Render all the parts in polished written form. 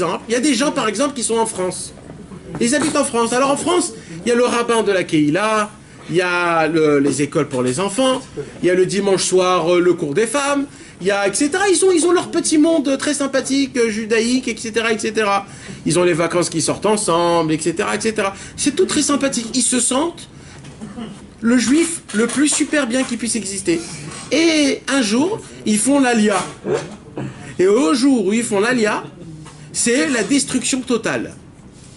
exemple, il y a des gens, par exemple, qui sont en France. Ils habitent en France. Alors en France, il y a le rabbin de la Keïla, il y a les écoles pour les enfants, il y a le dimanche soir le cours des femmes, il y a etc. Ils ont leur petit monde très sympathique, judaïque, etc., etc. Ils ont les vacances qui sortent ensemble, etc., etc. C'est tout très sympathique. Ils se sentent le juif le plus super bien qui puisse exister. Et un jour, ils font l'alia. Et au jour où ils font l'alia, c'est la destruction totale.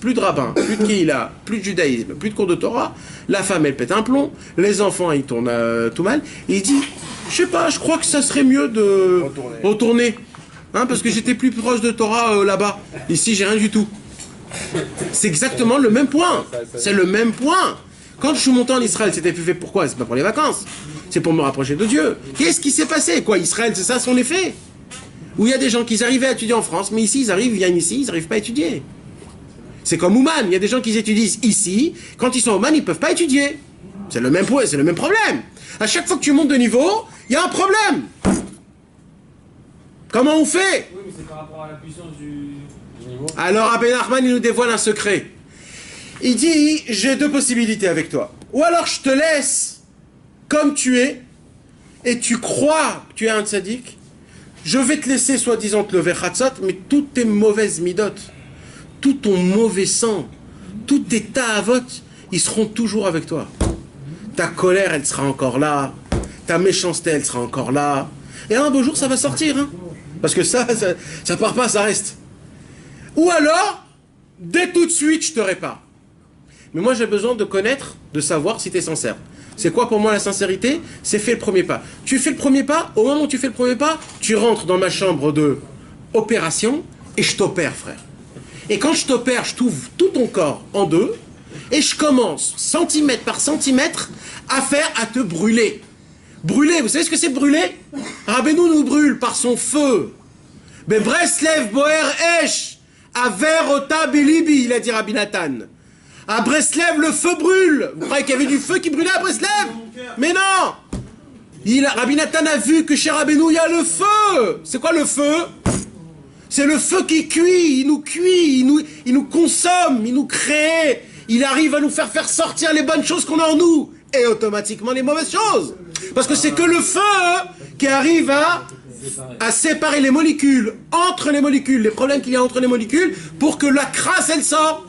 Plus de rabbins, plus de Keïla, plus de judaïsme, plus de cours de Torah. La femme, elle pète un plomb. Les enfants, ils tournent tout mal. Et il dit, je sais pas, je crois que ça serait mieux de retourner. Hein, parce que j'étais plus proche de Torah là-bas. Ici, j'ai rien du tout. C'est exactement le même point. C'est le même point. Quand je suis monté en Israël, c'était fait pourquoi? C'est pas pour les vacances. C'est pour me rapprocher de Dieu. Qu'est-ce qui s'est passé? Quoi, Israël, c'est ça son effet? Où il y a des gens qui arrivaient à étudier en France, mais ici, ils viennent ici, ils n'arrivent pas à étudier. C'est comme Ouman, il y a des gens qui étudient ici, quand ils sont à Ouman, ils ne peuvent pas étudier. C'est le même point, c'est le même problème. À chaque fois que tu montes de niveau, il y a un problème. Comment on fait? Oui, mais c'est par rapport à la puissance du niveau. Alors Rabbi Nachman, il nous dévoile un secret. Il dit, j'ai deux possibilités avec toi. Ou alors je te laisse comme tu es, et tu crois que tu es un tzaddik. Je vais te laisser, soi-disant, te lever Chatzot, mais toutes tes mauvaises midotes, tout ton mauvais sang, toutes tes ta'avot, ils seront toujours avec toi. Ta colère, elle sera encore là. Ta méchanceté, elle sera encore là. Et un beau jour, ça va sortir. Hein, parce que ça part pas, ça reste. Ou alors, dès tout de suite, je te répare. Mais moi, j'ai besoin de connaître, de savoir si tu es sincère. C'est quoi pour moi la sincérité? C'est faire le premier pas. Tu fais le premier pas, au moment où tu fais le premier pas, tu rentres dans ma chambre de opération et je t'opère, frère. Et quand je t'opère, je t'ouvre tout ton corps en deux et je commence, centimètre par centimètre, à te brûler. Brûler, vous savez ce que c'est brûler? Rabbeinu nous brûle par son feu. Mais Breslev Boer Esh, Aver Ota Bilibi, il a dit Rabbi Nathan. À Breslev, le feu brûle. Vous croyez qu'il y avait du feu qui brûlait à Breslev? Mais non. Rabbi Nathan a vu que chez Rabbeinu, il y a le feu. C'est quoi le feu? C'est le feu qui cuit, il nous consomme, il nous crée, il arrive à nous faire sortir les bonnes choses qu'on a en nous, et automatiquement les mauvaises choses. Parce que c'est que le feu qui arrive à séparer les molécules, entre les molécules, les problèmes qu'il y a entre les molécules, pour que la crasse, elle sort.